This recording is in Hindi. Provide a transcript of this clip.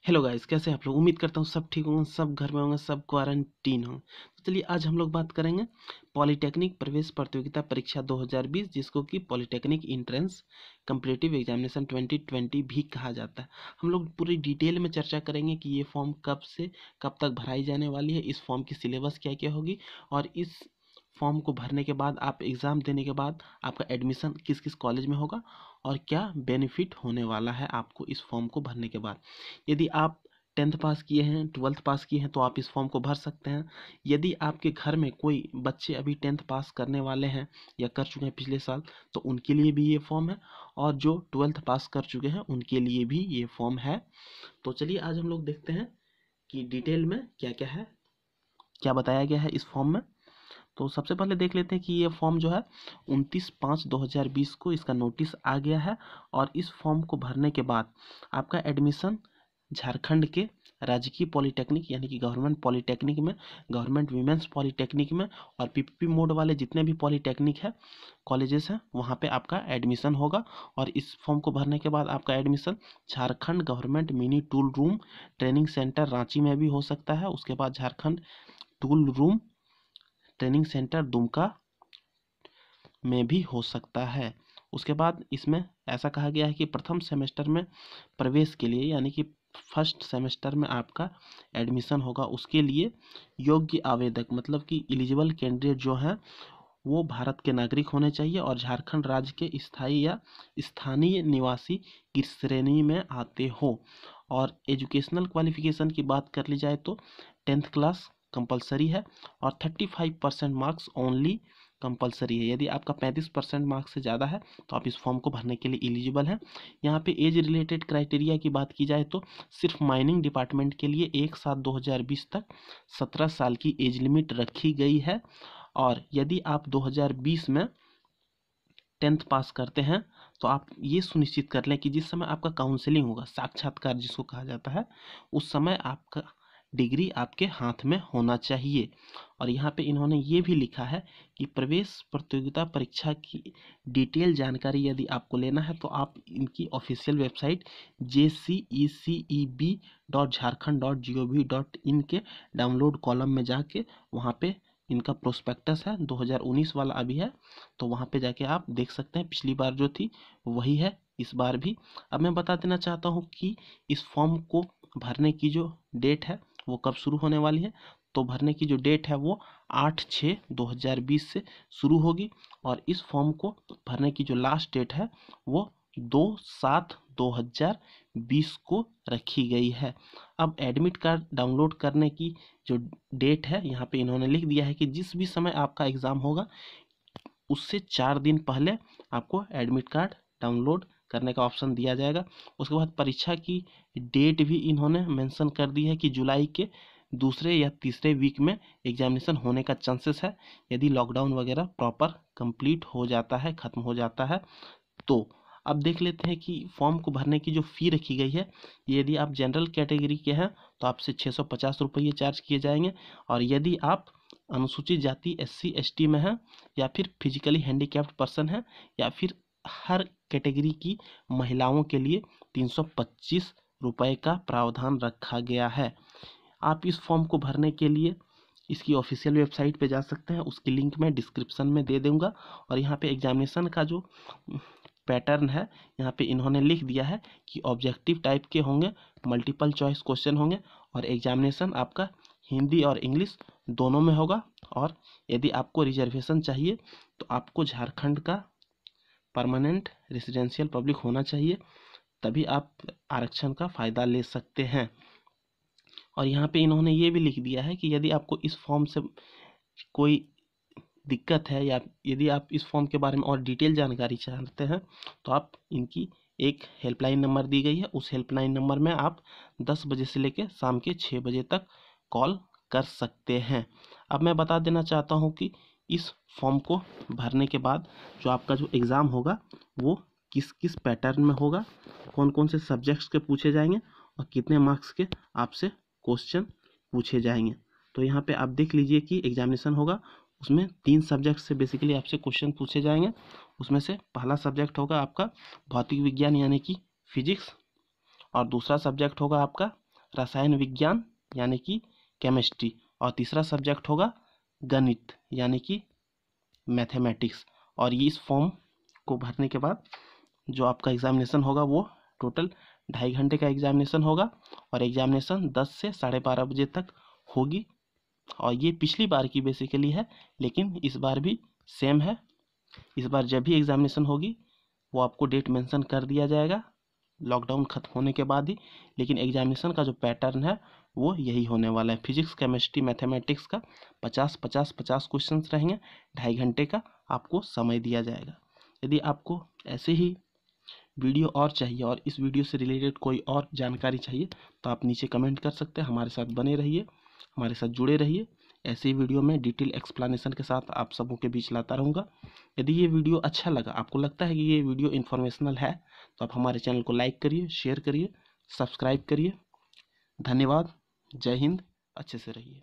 हेलो गाइस, कैसे हैं आप लोग। उम्मीद करता हूँ सब ठीक होंगे, सब घर में होंगे, सब क्वारंटीन होंगे। तो चलिए आज हम लोग बात करेंगे पॉलिटेक्निक प्रवेश प्रतियोगिता परीक्षा 2020, जिसको कि पॉलिटेक्निक एंट्रेंस कम्पिटिटिव एग्जामिनेशन 2020 भी कहा जाता है। हम लोग पूरी डिटेल में चर्चा करेंगे कि ये फॉर्म कब से कब तक भराई जाने वाली है, इस फॉर्म की सिलेबस क्या क्या होगी, और इस फॉर्म को भरने के बाद आप एग्ज़ाम देने के बाद आपका एडमिशन किस किस कॉलेज में होगा और क्या बेनिफिट होने वाला है आपको इस फॉर्म को भरने के बाद। यदि आप 10th पास किए हैं, 12th पास किए हैं तो आप इस फॉर्म को भर सकते हैं। यदि आपके घर में कोई बच्चे अभी 10th पास करने वाले हैं या कर चुके हैं पिछले साल, तो उनके लिए भी ये फॉर्म है, और जो 12th पास कर चुके हैं उनके लिए भी ये फॉर्म है। तो चलिए आज हम लोग देखते हैं कि डिटेल में क्या क्या है, क्या बताया गया है इस फॉर्म में। तो सबसे पहले देख लेते हैं कि ये फॉर्म जो है 29/5/2020 को इसका नोटिस आ गया है, और इस फॉर्म को भरने के बाद आपका एडमिशन झारखंड के राजकीय पॉलिटेक्निक यानी कि गवर्नमेंट पॉलिटेक्निक में, गवर्नमेंट वीमेंस पॉलिटेक्निक में, और पीपीपी मोड वाले जितने भी पॉलिटेक्निक है कॉलेजेस हैं वहाँ पे आपका एडमिशन होगा। और इस फॉर्म को भरने के बाद आपका admission Jharkhand government mini tool room training centre Ranchi में भी हो सकता है। उसके बाद Jharkhand tool room training centre Dumka में भी हो सकता है। उसके बाद इसमें ऐसा कहा गया है कि प्रथम सेमेस्टर में प्रवेश के लिए यानी कि फर्स्ट सेमेस्टर में आपका एडमिशन होगा, उसके लिए योग्य आवेदक मतलब कि एलिजिबल कैंडिडेट जो हैं वो भारत के नागरिक होने चाहिए और झारखंड राज्य के स्थायी या स्थानीय निवासी की श्रेणी में आते हो। और एजुकेशनल क्वालिफिकेशन की बात कर ली जाए तो 10th क्लास कंपलसरी है, और 35% मार्क्स ओनली कंपलसरी है। यदि आपका 35% मार्क्स से ज़्यादा है तो आप इस फॉर्म को भरने के लिए एलिजिबल हैं। यहाँ पे एज रिलेटेड क्राइटेरिया की बात की जाए तो सिर्फ माइनिंग डिपार्टमेंट के लिए 1/7/2020 तक 17 साल की एज लिमिट रखी गई है। और यदि आप 2020 में 10th पास करते हैं तो आप ये सुनिश्चित कर लें कि जिस समय आपका काउंसलिंग होगा, साक्षात्कार जिसको कहा जाता है, उस समय आपका डिग्री आपके हाथ में होना चाहिए। और यहाँ पे इन्होंने ये भी लिखा है कि प्रवेश प्रतियोगिता परीक्षा की डिटेल जानकारी यदि आपको लेना है तो आप इनकी ऑफिशियल वेबसाइट jceceb.jharkhand.gov.in के डाउनलोड कॉलम में जाके वहाँ पे इनका प्रोस्पेक्टस है 2019 वाला अभी है, तो वहाँ पे जाके आप देख सकते हैं। पिछली बार जो थी वही है इस बार भी। अब मैं बता देना चाहता हूँ कि इस फॉर्म को भरने की जो डेट है वो कब शुरू होने वाली है। तो भरने की जो डेट है वो 8/6/2020 से शुरू होगी, और इस फॉर्म को भरने की जो लास्ट डेट है वो 2/7/2020 को रखी गई है। अब एडमिट कार्ड डाउनलोड करने की जो डेट है यहाँ पे इन्होंने लिख दिया है कि जिस भी समय आपका एग्ज़ाम होगा उससे 4 दिन पहले आपको एडमिट कार्ड डाउनलोड करने का ऑप्शन दिया जाएगा। उसके बाद परीक्षा की डेट भी इन्होंने मेंशन कर दी है कि जुलाई के दूसरे या तीसरे वीक में एग्जामिनेशन होने का चांसेस है, यदि लॉकडाउन वगैरह प्रॉपर कंप्लीट हो जाता है, ख़त्म हो जाता है तो। अब देख लेते हैं कि फॉर्म को भरने की जो फ़ी रखी गई है, यदि आप जनरल कैटेगरी के हैं तो आपसे 650 रुपये चार्ज किए जाएंगे, और यदि आप अनुसूचित जाति SC ST में हैं या फिर फिजिकली हैंडीकैप्ड पर्सन है, या फिर हर कैटेगरी की महिलाओं के लिए 325 रुपये का प्रावधान रखा गया है। आप इस फॉर्म को भरने के लिए इसकी ऑफिशियल वेबसाइट पे जा सकते हैं, उसकी लिंक मैं डिस्क्रिप्शन में दे दूंगा। और यहाँ पे एग्जामिनेशन का जो पैटर्न है यहाँ पे इन्होंने लिख दिया है कि ऑब्जेक्टिव टाइप के होंगे, मल्टीपल चॉइस क्वेश्चन होंगे, और एग्जामिनेशन आपका हिंदी और इंग्लिश दोनों में होगा। और यदि आपको रिजर्वेशन चाहिए तो आपको झारखंड का परमानेंट रेसिडेंशियल पब्लिक होना चाहिए, तभी आप आरक्षण का फ़ायदा ले सकते हैं। और यहाँ पे इन्होंने ये भी लिख दिया है कि यदि आपको इस फॉर्म से कोई दिक्कत है, या यदि आप इस फॉर्म के बारे में और डिटेल जानकारी चाहते हैं तो आप इनकी एक हेल्पलाइन नंबर दी गई है, उस हेल्पलाइन नंबर में आप 10 बजे से लेकर शाम के 6 बजे तक कॉल कर सकते हैं। अब मैं बता देना चाहता हूँ कि इस फॉर्म को भरने के बाद जो आपका जो एग्ज़ाम होगा वो किस किस पैटर्न में होगा, कौन कौन से सब्जेक्ट्स के पूछे जाएंगे, और कितने मार्क्स के आपसे क्वेश्चन पूछे जाएंगे। तो यहाँ पे आप देख लीजिए कि एग्जामिनेशन होगा, उसमें 3 सब्जेक्ट से बेसिकली आपसे क्वेश्चन पूछे जाएंगे। उसमें से पहला सब्जेक्ट होगा आपका भौतिक विज्ञान यानी कि फिजिक्स, और दूसरा सब्जेक्ट होगा आपका रसायन विज्ञान यानी कि केमिस्ट्री, और तीसरा सब्जेक्ट होगा गणित यानी कि मैथमेटिक्स। और ये इस फॉर्म को भरने के बाद जो आपका एग्जामिनेशन होगा वो टोटल 2.5 घंटे का एग्जामिनेशन होगा, और एग्जामिनेशन 10 से 12:30 बजे तक होगी। और ये पिछली बार की बेसिकली है, लेकिन इस बार भी सेम है। इस बार जब भी एग्जामिनेशन होगी वो आपको डेट मेंशन कर दिया जाएगा लॉकडाउन खत्म होने के बाद ही, लेकिन एग्जामिनेशन का जो पैटर्न है वो यही होने वाला है। फिजिक्स, केमिस्ट्री, मैथमेटिक्स का 50-50-50 क्वेश्चंस रहेंगे। 2.5 घंटे का आपको समय दिया जाएगा। यदि आपको ऐसे ही वीडियो और चाहिए और इस वीडियो से रिलेटेड कोई और जानकारी चाहिए तो आप नीचे कमेंट कर सकते हैं। हमारे साथ बने रहिए, हमारे साथ जुड़े रहिए। ऐसे ही वीडियो में डिटेल एक्सप्लेनेशन के साथ आप सबों के बीच लाता रहूँगा। यदि ये वीडियो अच्छा लगा, आपको लगता है कि ये वीडियो इन्फॉर्मेशनल है, तो आप हमारे चैनल को लाइक करिए, शेयर करिए, सब्सक्राइब करिए। धन्यवाद। जय हिंद। अच्छे से रहिए।